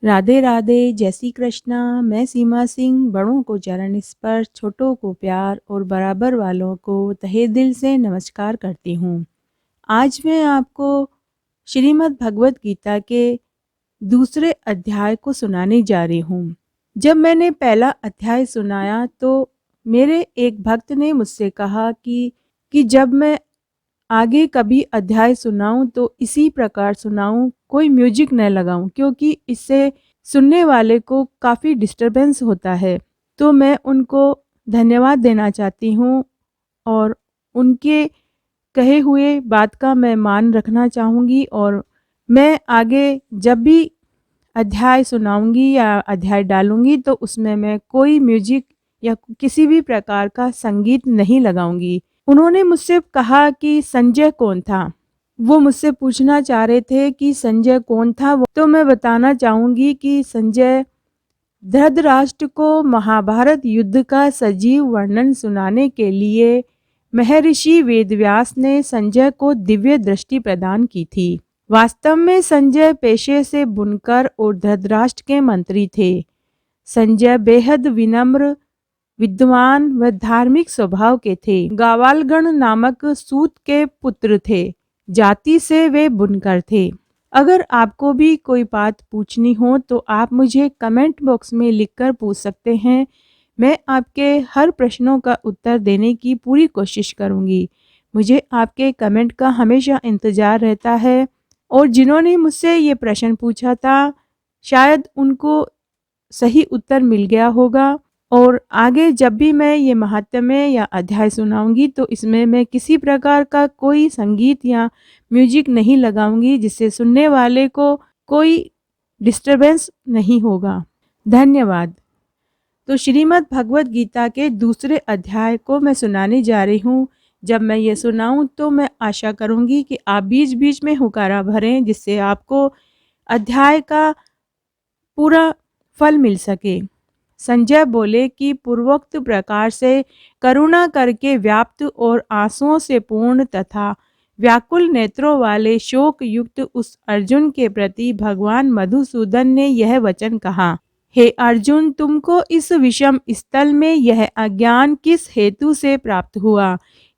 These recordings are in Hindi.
राधे राधे, जय श्री कृष्णा। मैं सीमा सिंह बड़ों को चरण स्पर्श, छोटों को प्यार और बराबर वालों को तहे दिल से नमस्कार करती हूँ। आज मैं आपको श्रीमद् भगवत गीता के दूसरे अध्याय को सुनाने जा रही हूँ। जब मैंने पहला अध्याय सुनाया तो मेरे एक भक्त ने मुझसे कहा कि जब मैं आगे कभी अध्याय सुनाऊं तो इसी प्रकार सुनाऊं, कोई म्यूजिक न लगाऊं, क्योंकि इससे सुनने वाले को काफ़ी डिस्टरबेंस होता है। तो मैं उनको धन्यवाद देना चाहती हूँ और उनके कहे हुए बात का मैं मान रखना चाहूँगी, और मैं आगे जब भी अध्याय सुनाऊंगी या अध्याय डालूंगी तो उसमें मैं कोई म्यूजिक या किसी भी प्रकार का संगीत नहीं लगाऊंगी। उन्होंने मुझसे कहा कि संजय कौन था। वो मुझसे पूछना चाह रहे थे कि संजय कौन था। तो मैं बताना चाहूँगी कि संजय धृतराष्ट्र को महाभारत युद्ध का सजीव वर्णन सुनाने के लिए महर्षि वेदव्यास ने संजय को दिव्य दृष्टि प्रदान की थी। वास्तव में संजय पेशे से बुनकर और धृतराष्ट्र के मंत्री थे। संजय बेहद विनम्र, विद्वान व धार्मिक स्वभाव के थे। गावालगण नामक सूत के पुत्र थे। जाति से वे बुनकर थे। अगर आपको भी कोई बात पूछनी हो तो आप मुझे कमेंट बॉक्स में लिखकर पूछ सकते हैं। मैं आपके हर प्रश्नों का उत्तर देने की पूरी कोशिश करूंगी। मुझे आपके कमेंट का हमेशा इंतज़ार रहता है, और जिन्होंने मुझसे ये प्रश्न पूछा था शायद उनको सही उत्तर मिल गया होगा। और आगे जब भी मैं ये महात्म्य या अध्याय सुनाऊंगी तो इसमें मैं किसी प्रकार का कोई संगीत या म्यूजिक नहीं लगाऊंगी, जिससे सुनने वाले को कोई डिस्टरबेंस नहीं होगा। धन्यवाद। तो श्रीमद् भगवत गीता के दूसरे अध्याय को मैं सुनाने जा रही हूँ। जब मैं ये सुनाऊं तो मैं आशा करूँगी कि आप बीच बीच में हुकारा भरें, जिससे आपको अध्याय का पूरा फल मिल सके। संजय बोले कि पूर्वोक्त प्रकार से करुणा करके व्याप्त और आंसुओं से पूर्ण तथा व्याकुल नेत्रों वाले शोक युक्त उस अर्जुन के प्रति भगवान मधुसूदन ने यह वचन कहा। हे अर्जुन, तुमको इस विषम स्थल में यह अज्ञान किस हेतु से प्राप्त हुआ?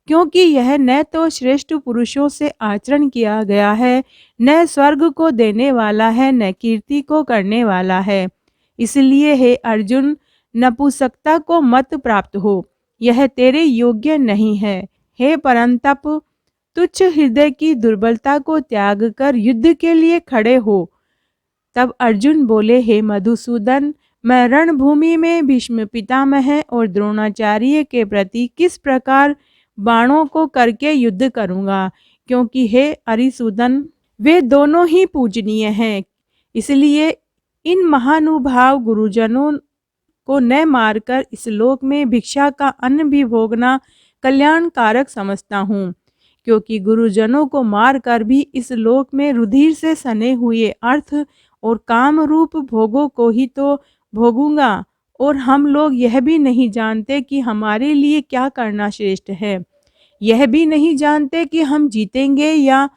क्योंकि यह न तो श्रेष्ठ पुरुषों से आचरण किया गया है, न स्वर्ग को देने वाला है, न कीर्ति को करने वाला है। इसलिए हे अर्जुन, नपुंसकता को मत प्राप्त हो, यह तेरे योग्य नहीं है। हे परंतप, तुच्छ हृदय की दुर्बलता को त्याग कर युद्ध के लिए खड़े हो। तब अर्जुन बोले, हे मधुसूदन, मैं रणभूमि में भीष्म पितामह और द्रोणाचार्य के प्रति किस प्रकार बाणों को करके युद्ध करूंगा, क्योंकि हे अरिसूदन, वे दोनों ही पूजनीय हैं। इसलिए इन महानुभाव गुरुजनों को न मारकर इस लोक में भिक्षा का अन्न भी भोगना कल्याणकारक समझता हूँ, क्योंकि गुरुजनों को मारकर भी इस लोक में रुधिर से सने हुए अर्थ और काम रूप भोगों को ही तो भोगूंगा, और हम लोग यह भी नहीं जानते कि हमारे लिए क्या करना श्रेष्ठ है। यह भी नहीं जानते कि हम जीतेंगे या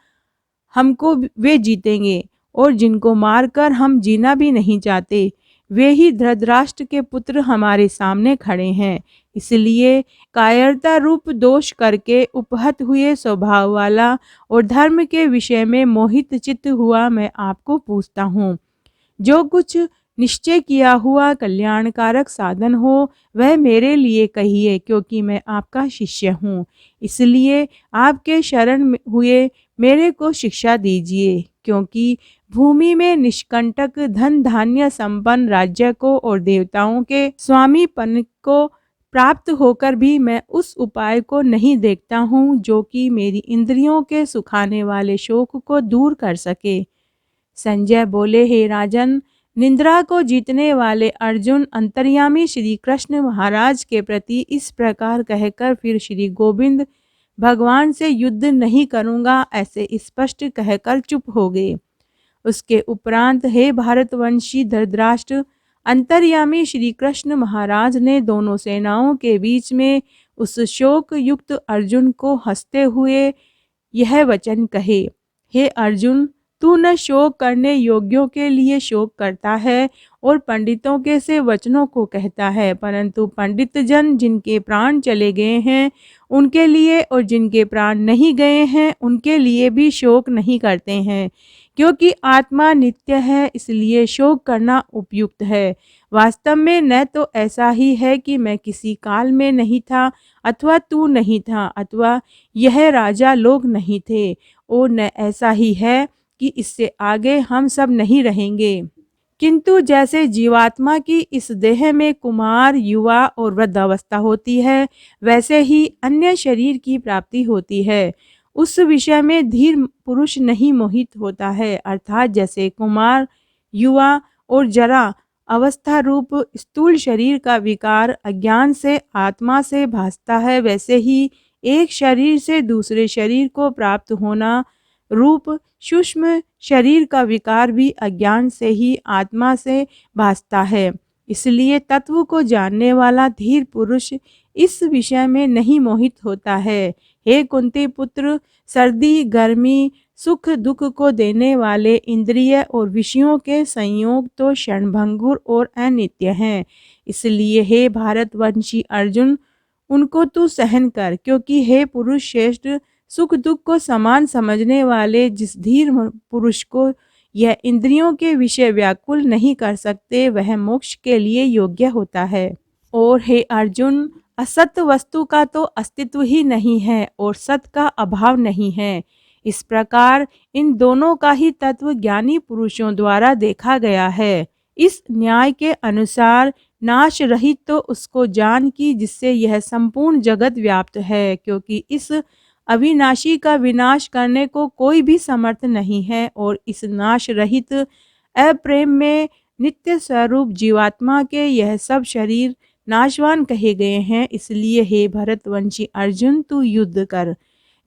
हमको वे जीतेंगे, और जिनको मारकर हम जीना भी नहीं चाहते, वे ही धृतराष्ट्र के पुत्र हमारे सामने खड़े हैं। इसलिए कायरता रूप दोष करके उपहत हुए स्वभाव वाला और धर्म के विषय में मोहित चित्त हुआ मैं आपको पूछता हूँ, जो कुछ निश्चय किया हुआ कल्याणकारक साधन हो वह मेरे लिए कहिए, क्योंकि मैं आपका शिष्य हूँ। इसलिए आपके शरण हुए मेरे को शिक्षा दीजिए, क्योंकि भूमि में निष्कंटक धन धान्य संपन्न राज्य को और देवताओं के स्वामीपन को प्राप्त होकर भी मैं उस उपाय को नहीं देखता हूँ जो कि मेरी इंद्रियों के सुखाने वाले शोक को दूर कर सके। संजय बोले, हे राजन, निंद्रा को जीतने वाले अर्जुन अंतर्यामी श्री कृष्ण महाराज के प्रति इस प्रकार कहकर फिर श्री गोविंद भगवान से युद्ध नहीं करूँगा ऐसे स्पष्ट कहकर चुप हो गए। उसके उपरांत हे भारतवंशी धृतराष्ट्र, अंतर्यामी श्री कृष्ण महाराज ने दोनों सेनाओं के बीच में उस शोक युक्त अर्जुन को हंसते हुए यह वचन कहे। हे अर्जुन, तू न शोक करने योग्यों के लिए शोक करता है और पंडितों के से वचनों को कहता है, परंतु पंडित जन जिनके प्राण चले गए हैं उनके लिए और जिनके प्राण नहीं गए हैं उनके लिए भी शोक नहीं करते हैं, क्योंकि आत्मा नित्य है, इसलिए शोक करना उपयुक्त है। वास्तव में न तो ऐसा ही है कि मैं किसी काल में नहीं था, अथवा तू नहीं था, अथवा यह राजा लोग नहीं थे, और न ऐसा ही है कि इससे आगे हम सब नहीं रहेंगे। किंतु जैसे जीवात्मा की इस देह में कुमार, युवा और वृद्धावस्था होती है, वैसे ही अन्य शरीर की प्राप्ति होती है। उस विषय में धीर पुरुष नहीं मोहित होता है, अर्थात जैसे कुमार, युवा और जरा अवस्था रूप स्थूल शरीर का विकार अज्ञान से आत्मा से भासता है, वैसे ही एक शरीर से दूसरे शरीर को प्राप्त होना रूप सूक्ष्म शरीर का विकार भी अज्ञान से ही आत्मा से भासता है। इसलिए तत्व को जानने वाला धीर पुरुष इस विषय में नहीं मोहित होता है। हे कुंती पुत्र, सर्दी, गर्मी, सुख दुख को देने वाले इंद्रिय और विषयों के संयोग तो क्षणभंगुर और अनित्य हैं। इसलिए हे भारतवंशी अर्जुन, उनको तू सहन कर, क्योंकि हे पुरुष श्रेष्ठ, सुख दुख को समान समझने वाले जिस धीर पुरुष को यह इंद्रियों के विषय व्याकुल नहीं कर सकते, वह मोक्ष के लिए योग्य होता है। और हे अर्जुन, असत वस्तु का तो अस्तित्व ही नहीं है और सत का अभाव नहीं है। इस प्रकार इन दोनों का ही तत्व ज्ञानी पुरुषों द्वारा देखा गया है। इस न्याय के अनुसार नाश रहित तो उसको जान की जिससे यह संपूर्ण जगत व्याप्त है, क्योंकि इस अविनाशी का विनाश करने को कोई भी समर्थ नहीं है, और इस नाश रहित अप्रेम में नित्य स्वरूप जीवात्मा के यह सब शरीर नाशवान कहे गए हैं। इसलिए हे भरतवंशी अर्जुन, तू युद्ध कर।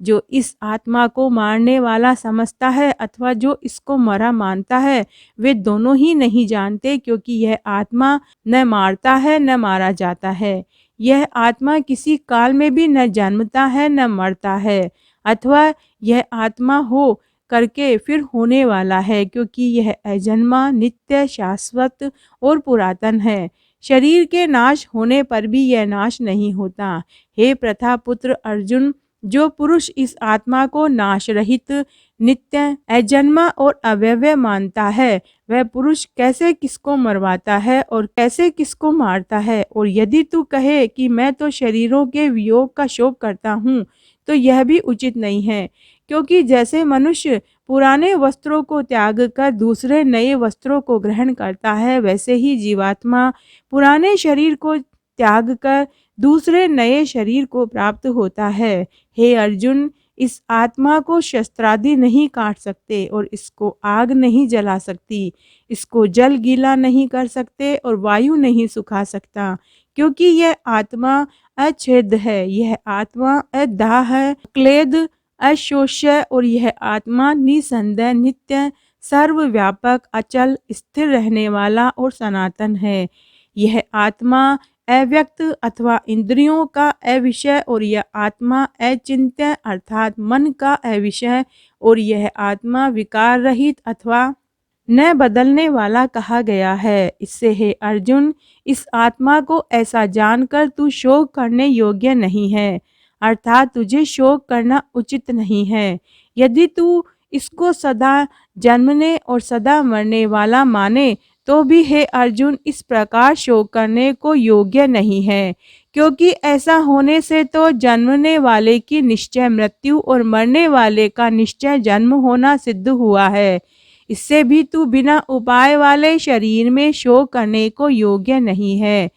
जो इस आत्मा को मारने वाला समझता है अथवा जो इसको मरा मानता है, वे दोनों ही नहीं जानते, क्योंकि यह आत्मा न मारता है न मारा जाता है। यह आत्मा किसी काल में भी न जन्मता है न मरता है, अथवा यह आत्मा हो करके फिर होने वाला है, क्योंकि यह अजन्मा, नित्य, शाश्वत और पुरातन है। शरीर के नाश होने पर भी यह नाश नहीं होता। हे प्रथा पुत्र अर्जुन, जो पुरुष इस आत्मा को नाश रहित, नित्य, अजन्मा और अव्यय मानता है, वह पुरुष कैसे किसको मरवाता है और कैसे किसको मारता है। और यदि तू कहे कि मैं तो शरीरों के वियोग का शोक करता हूँ, तो यह भी उचित नहीं है, क्योंकि जैसे मनुष्य पुराने वस्त्रों को त्याग कर दूसरे नए वस्त्रों को ग्रहण करता है, वैसे ही जीवात्मा पुराने शरीर को त्याग कर दूसरे नए शरीर को प्राप्त होता है। हे अर्जुन, इस आत्मा को शस्त्रादि नहीं काट सकते और इसको आग नहीं जला सकती, इसको जल गीला नहीं कर सकते और वायु नहीं सुखा सकता, क्योंकि यह आत्मा अछेद है, यह आत्मा अदाह है, क्लेद, अशोष्य, और यह आत्मा निसंदेह, नित्य, सर्वव्यापक, अचल, स्थिर रहने वाला और सनातन है। यह आत्मा अव्यक्त अथवा इंद्रियों का अविषय और यह आत्मा अचिंत्य अर्थात मन का अविषय और यह आत्मा विकार रहित अथवा न बदलने वाला कहा गया है। इससे हे अर्जुन, इस आत्मा को ऐसा जानकर तू शोक करने योग्य नहीं है, अर्थात तुझे शोक करना उचित नहीं है। यदि तू इसको सदा जन्मने और सदा मरने वाला माने, तो भी हे अर्जुन, इस प्रकार शोक करने को योग्य नहीं है, क्योंकि ऐसा होने से तो जन्मने वाले की निश्चय मृत्यु और मरने वाले का निश्चय जन्म होना सिद्ध हुआ है। इससे भी तू बिना उपाय वाले शरीर में शोक करने को योग्य नहीं है।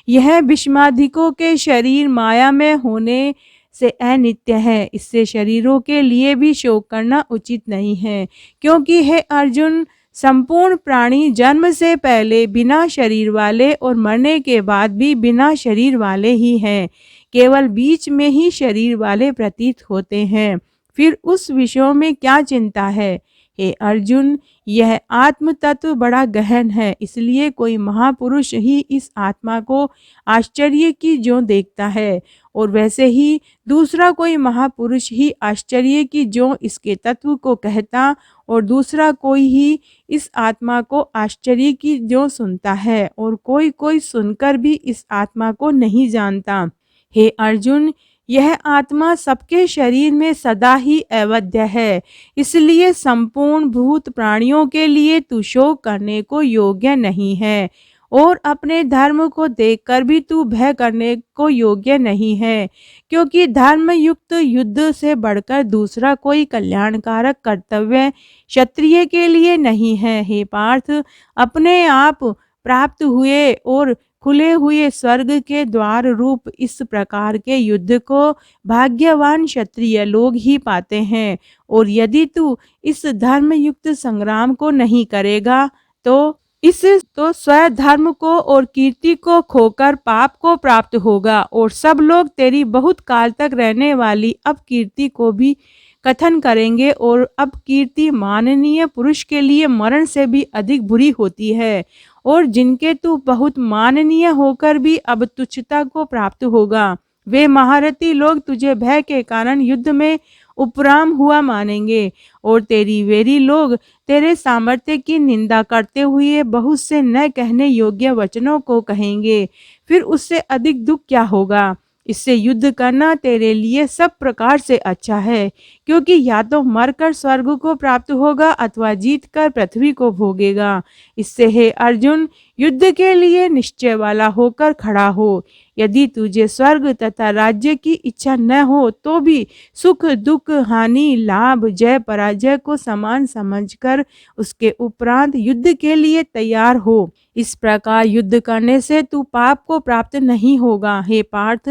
यह विषमादिकों के शरीर माया में होने से अनित्य है, इससे शरीरों के लिए भी शोक करना उचित नहीं है, क्योंकि हे अर्जुन, संपूर्ण प्राणी जन्म से पहले बिना शरीर वाले और मरने के बाद भी बिना शरीर वाले ही हैं, केवल बीच में ही शरीर वाले प्रतीत होते हैं। फिर उस विषयों में क्या चिंता है। हे अर्जुन, यह आत्म तत्व बड़ा गहन है, इसलिए कोई महापुरुष ही इस आत्मा को आश्चर्य की ज्यों देखता है, और वैसे ही दूसरा कोई महापुरुष ही आश्चर्य की ज्यों इसके तत्व को कहता और दूसरा कोई ही इस आत्मा को आश्चर्य की जो सुनता है, और कोई कोई सुनकर भी इस आत्मा को नहीं जानता। हे अर्जुन, यह आत्मा सबके शरीर में सदा ही अवध्य है, इसलिए संपूर्ण भूत प्राणियों के लिए तू शोक करने को योग्य नहीं है, और अपने धर्म को देखकर भी तू भय करने को योग्य नहीं है, क्योंकि धर्म युक्त युद्ध से बढ़कर दूसरा कोई कल्याणकारक कर्तव्य क्षत्रिय के लिए नहीं है। हे पार्थ, अपने आप प्राप्त हुए और खुले हुए स्वर्ग के द्वार रूप इस प्रकार के युद्ध को भाग्यवान क्षत्रिय लोग ही पाते हैं, और यदि तू इस धर्म युक्त संग्राम को नहीं करेगा तो स्वधर्म को और कीर्ति को खोकर पाप को प्राप्त होगा, और सब लोग तेरी बहुत काल तक रहने वाली अपकीर्ति को भी कथन करेंगे, और अपकीर्ति माननीय पुरुष के लिए मरण से भी अधिक बुरी होती है, और जिनके तू बहुत माननीय होकर भी अब तुच्छता को प्राप्त होगा, वे महारथी लोग तुझे भय के कारण युद्ध में उपराम हुआ मानेंगे, और तेरी वेरी लोग तेरे सामर्थ्य की निंदा करते हुए बहुत से न कहने योग्य वचनों को कहेंगे। फिर उससे अधिक दुख क्या होगा? इससे युद्ध करना तेरे लिए सब प्रकार से अच्छा है, क्योंकि या तो मरकर स्वर्ग को प्राप्त होगा अथवा जीतकर पृथ्वी को भोगेगा। इससे हे अर्जुन, युद्ध के लिए निश्चय वाला होकर खड़ा हो। यदि तुझे स्वर्ग तथा राज्य की इच्छा न हो तो भी सुख दुख हानि लाभ जय पराजय को समान समझकर उसके उपरांत युद्ध के लिए तैयार हो। इस प्रकार युद्ध करने से तू पाप को प्राप्त नहीं होगा। हे पार्थ,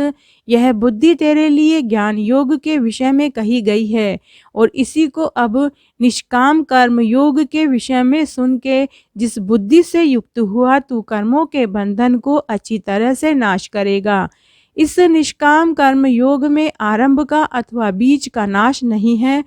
यह बुद्धि तेरे लिए ज्ञान योग के विषय में कही गई है, और इसी को अब निष्काम कर्म योग के विषय में सुन के जिस बुद्धि से युक्त हुआ तू कर्मों के बंधन को अच्छी तरह से नाश करेगा। इस निष्काम कर्म योग में आरंभ का अथवा बीज का नाश नहीं है,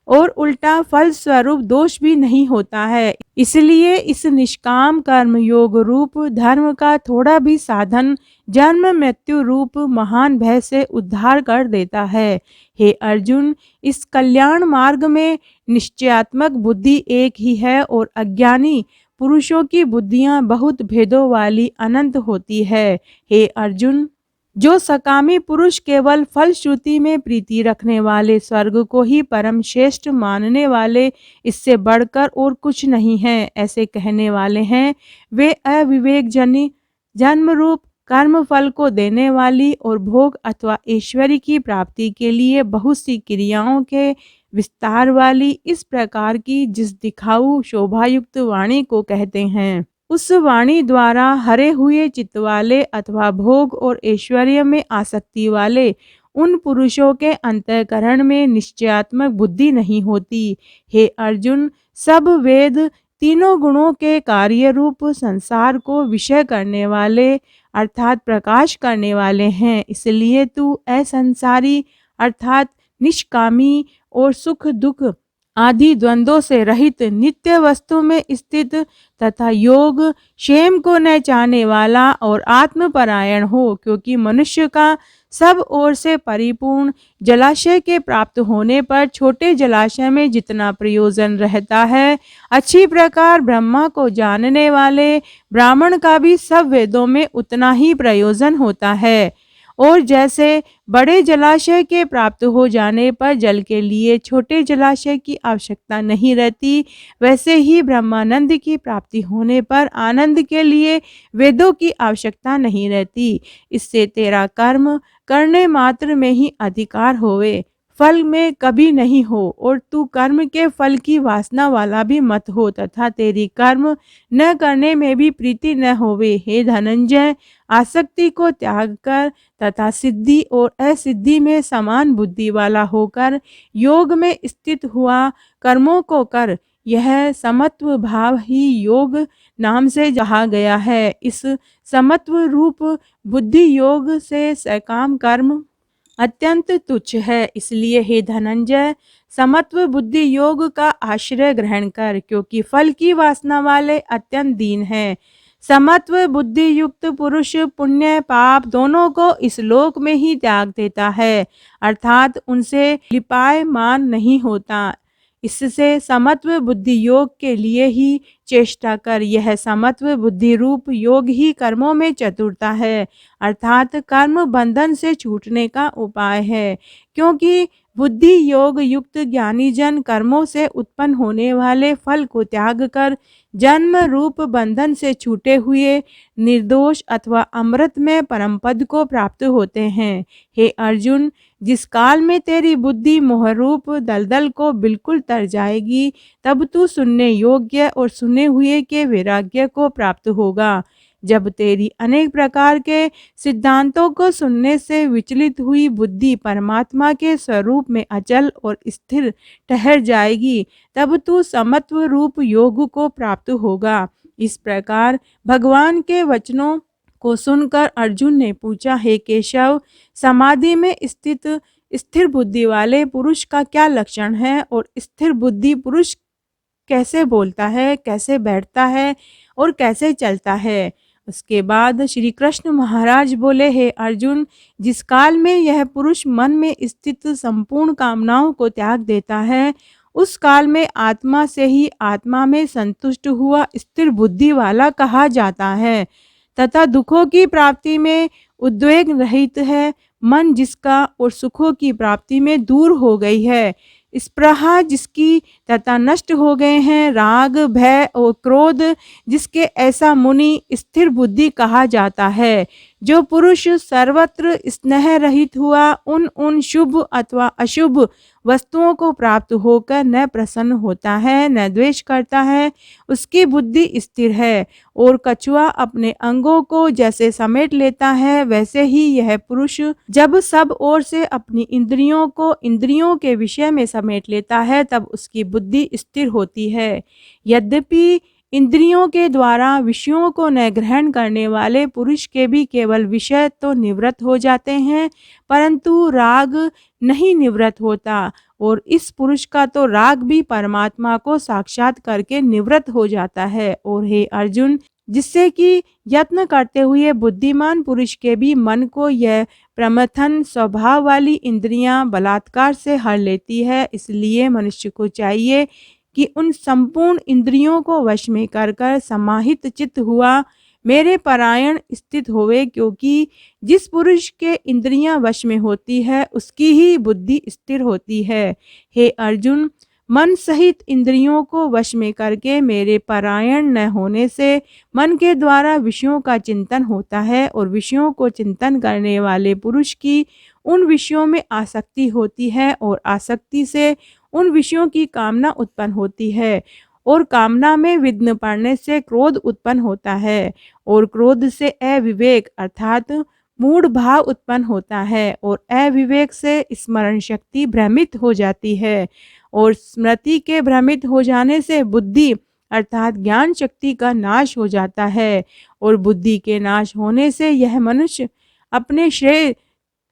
और उल्टा फल स्वरूप दोष भी नहीं होता है। इसलिए इस निष्काम कर्म योग रूप धर्म का थोड़ा भी साधन जन्म मृत्यु रूप महान भय से उद्धार कर देता है। हे अर्जुन, इस कल्याण मार्ग में निश्चयात्मक बुद्धि एक ही है, और अज्ञानी पुरुषों की बुद्धियां बहुत भेदों वाली अनंत होती है। हे अर्जुन, जो सकामी पुरुष केवल फलश्रुति में प्रीति रखने वाले स्वर्ग को ही परम श्रेष्ठ मानने वाले इससे बढ़कर और कुछ नहीं है ऐसे कहने वाले हैं, वे अविवेक जनी जन्म रूप कर्म फल को देने वाली और भोग अथवा ऐश्वर्य की प्राप्ति के लिए बहुत सी क्रियाओं के विस्तार वाली इस प्रकार की जिस दिखाऊ शोभायुक्त वाणी को कहते हैं। उस वाणी द्वारा हरे हुए चित्त वाले अथवा भोग और ऐश्वर्य में आसक्ति वाले उन पुरुषों के अंतःकरण में निश्चयात्मक बुद्धि नहीं होती। हे अर्जुन, सब वेद तीनों गुणों के कार्य रूप संसार को विषय करने वाले अर्थात प्रकाश करने वाले हैं। इसलिए तू असंसारी अर्थात निष्कामी और सुख दुख आदि द्वंद्वों से रहित नित्य वस्तु में स्थित तथा योग क्षेम को न चाहने वाला और आत्मपरायण हो, क्योंकि मनुष्य का सब ओर से परिपूर्ण जलाशय के प्राप्त होने पर छोटे जलाशय में जितना प्रयोजन रहता है, अच्छी प्रकार ब्रह्मा को जानने वाले ब्राह्मण का भी सब वेदों में उतना ही प्रयोजन होता है। और जैसे बड़े जलाशय के प्राप्त हो जाने पर जल के लिए छोटे जलाशय की आवश्यकता नहीं रहती, वैसे ही ब्रह्मानंद की प्राप्ति होने पर आनंद के लिए वेदों की आवश्यकता नहीं रहती। इससे तेरा कर्म करने मात्र में ही अधिकार होवे, फल में कभी नहीं हो, और तू कर्म के फल की वासना वाला भी मत हो तथा तेरी कर्म न करने में भी प्रीति न होवे। हे धनंजय, आसक्ति को त्याग कर तथा सिद्धि और असिद्धि में समान बुद्धि वाला होकर योग में स्थित हुआ कर्मों को कर। यह समत्व भाव ही योग नाम से कहा गया है। इस समत्व रूप बुद्धि योग से सकाम कर्म अत्यंत तुच्छ है। इसलिए हे धनंजय, समत्व बुद्धि योग का आश्रय ग्रहण कर, क्योंकि फल की वासना वाले अत्यंत दीन हैं। समत्व बुद्धि युक्त पुरुष पुण्य पाप दोनों को इस लोक में ही त्याग देता है, अर्थात उनसे लिपायमान नहीं होता। इससे समत्व बुद्धि योग के लिए ही चेष्टा कर। यह समत्व बुद्धि रूप योग ही कर्मों में चतुरता है, अर्थात कर्म बंधन से छूटने का उपाय है। क्योंकि बुद्धि योग युक्त ज्ञानी जन कर्मों से उत्पन्न होने वाले फल को त्याग कर जन्म रूप बंधन से छूटे हुए निर्दोष अथवा अमृत में परम पद को प्राप्त होते हैं। हे अर्जुन, जिस काल में तेरी बुद्धि मोहरूप दलदल को बिल्कुल तर जाएगी, तब तू सुनने योग्य और सुने हुए के वैराग्य को प्राप्त होगा। जब तेरी अनेक प्रकार के सिद्धांतों को सुनने से विचलित हुई बुद्धि परमात्मा के स्वरूप में अचल और स्थिर ठहर जाएगी, तब तू समत्व रूप योग को प्राप्त होगा। इस प्रकार भगवान के वचनों को सुनकर अर्जुन ने पूछा, हे केशव, समाधि में स्थित स्थिर बुद्धि वाले पुरुष का क्या लक्षण है और स्थिर बुद्धि पुरुष कैसे बोलता है, कैसे बैठता है और कैसे चलता है? उसके बाद श्री कृष्ण महाराज बोले, हे अर्जुन, जिस काल में यह पुरुष मन में स्थित संपूर्ण कामनाओं को त्याग देता है, उस काल में आत्मा से ही आत्मा में संतुष्ट हुआ स्थिर बुद्धि वाला कहा जाता है तथा दुखों की प्राप्ति में उद्वेग रहित है। मन जिसका और सुखों की प्राप्ति में दूर हो गई है, स्पृहा जिसकी तथा नष्ट हो गए हैं, राग भय और क्रोध जिसके, ऐसा मुनि स्थिर बुद्धि कहा जाता है। जो पुरुष सर्वत्र स्नेह रहित हुआ उन शुभ अथवा अशुभ वस्तुओं को प्राप्त होकर न प्रसन्न होता है न द्वेष करता है, उसकी बुद्धि स्थिर है। और कछुआ अपने अंगों को जैसे समेट लेता है, वैसे ही यह पुरुष जब सब ओर से अपनी इंद्रियों को इंद्रियों के विषय में समेट लेता है, तब उसकी बुद्धि स्थिर होती है। यद्यपि इंद्रियों के द्वारा विषयों को न ग्रहण करने वाले पुरुष के भी केवल विषय तो निवृत्त हो जाते हैं, परंतु राग नहीं निवृत्त होता, और इस पुरुष का तो राग भी परमात्मा को साक्षात करके निवृत्त हो जाता है। और हे अर्जुन, जिससे कि यत्न करते हुए बुद्धिमान पुरुष के भी मन को यह प्रमथन स्वभाव वाली इंद्रियां बलात्कार से हर लेती है। इसलिए मनुष्य को चाहिए कि उन संपूर्ण इंद्रियों को वश में कर कर समाहित चित्त हुआ मेरे परायण स्थित होवे, क्योंकि जिस पुरुष के इंद्रियां वश में होती है उसकी ही बुद्धि स्थिर होती है। हे अर्जुन, मन सहित इंद्रियों को वश में करके मेरे परायण न होने से मन के द्वारा विषयों का चिंतन होता है, और विषयों को चिंतन करने वाले पुरुष की उन विषयों में आसक्ति होती है, और आसक्ति से उन विषयों की कामना उत्पन्न होती है, और कामना में विघ्न पड़ने से क्रोध उत्पन्न होता है, और क्रोध से अविवेक अर्थात मूढ़ भाव उत्पन्न होता है, और अविवेक से स्मरण शक्ति भ्रमित हो जाती है, और स्मृति के भ्रमित हो जाने से बुद्धि अर्थात ज्ञान शक्ति का नाश हो जाता है, और बुद्धि के नाश होने से यह मनुष्य अपने श्रेय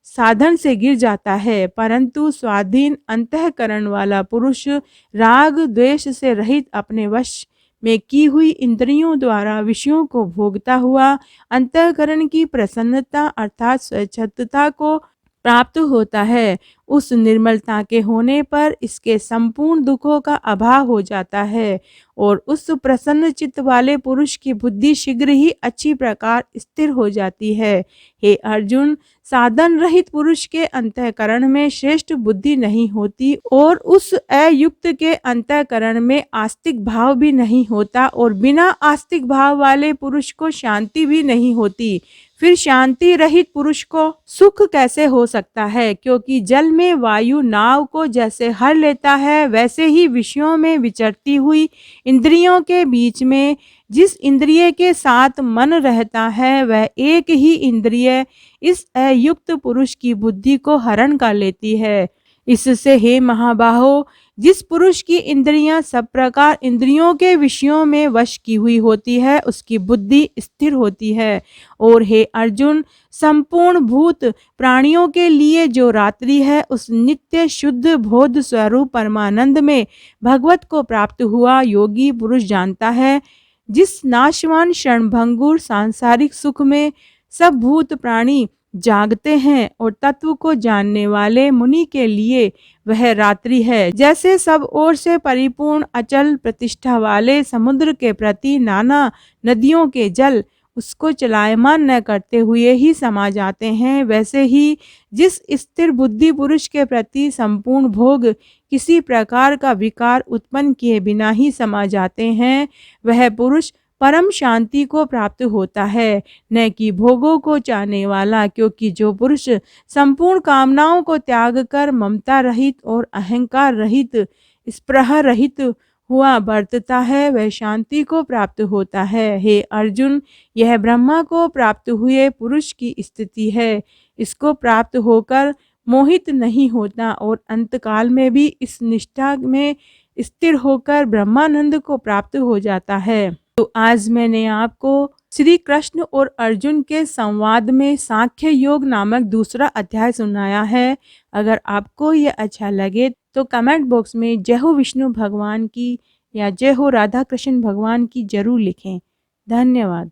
साधन से गिर जाता है। परंतु स्वाधीन अंतःकरण वाला पुरुष राग द्वेष से रहित अपने वश में की हुई इंद्रियों द्वारा विषयों को भोगता हुआ अंतःकरण की प्रसन्नता अर्थात स्वच्छता को प्राप्त होता है। उस निर्मलता के होने पर इसके संपूर्ण दुखों का अभाव हो जाता है, और उस प्रसन्न चित्त वाले पुरुष की बुद्धि शीघ्र ही अच्छी प्रकार स्थिर हो जाती है। हे अर्जुन, साधन रहित पुरुष के अंतःकरण में श्रेष्ठ बुद्धि नहीं होती, और उस अयुक्त के अंतःकरण में आस्तिक भाव भी नहीं होता, और बिना आस्तिक भाव वाले पुरुष को शांति भी नहीं होती। फिर शांति रहित पुरुष को सुख कैसे हो सकता है? क्योंकि जल में वायु नाव को जैसे हर लेता है, वैसे ही विषयों में विचरती हुई इंद्रियों के बीच में जिस इंद्रिय के साथ मन रहता है, वह एक ही इंद्रिय इस अयुक्त पुरुष की बुद्धि को हरण कर लेती है। इससे हे महाबाहो, जिस पुरुष की इंद्रियां सब प्रकार इंद्रियों के विषयों में वश की हुई होती है, उसकी बुद्धि स्थिर होती है। और हे अर्जुन, संपूर्ण भूत प्राणियों के लिए जो रात्रि है, उस नित्य शुद्ध बोध स्वरूप परमानंद में भगवत को प्राप्त हुआ योगी पुरुष जानता है। जिस नाशवान क्षणभंगुर सांसारिक सुख में सब भूत प्राणी जागते हैं और तत्व को जानने वाले मुनि के लिए वह रात्रि है। जैसे सब ओर से परिपूर्ण अचल प्रतिष्ठा वाले समुद्र के प्रति नाना नदियों के जल उसको चलायमान न करते हुए ही समा जाते हैं, वैसे ही जिस स्थिर बुद्धि पुरुष के प्रति संपूर्ण भोग किसी प्रकार का विकार उत्पन्न किए बिना ही समा जाते हैं, वह पुरुष परम शांति को प्राप्त होता है, न कि भोगों को चाहने वाला। क्योंकि जो पुरुष संपूर्ण कामनाओं को त्याग कर ममता रहित और अहंकार रहित, स्पृहा रहित हुआ बरतता है, वह शांति को प्राप्त होता है। हे अर्जुन, यह ब्रह्मा को प्राप्त हुए पुरुष की स्थिति है। इसको प्राप्त होकर मोहित नहीं होता और अंतकाल में भी इस निष्ठा में स्थिर होकर ब्रह्मानंद को प्राप्त हो जाता है। तो आज मैंने आपको श्री कृष्ण और अर्जुन के संवाद में सांख्य योग नामक दूसरा अध्याय सुनाया है। अगर आपको ये अच्छा लगे तो कमेंट बॉक्स में जय हो विष्णु भगवान की या जय हो राधा कृष्ण भगवान की जरूर लिखें। धन्यवाद।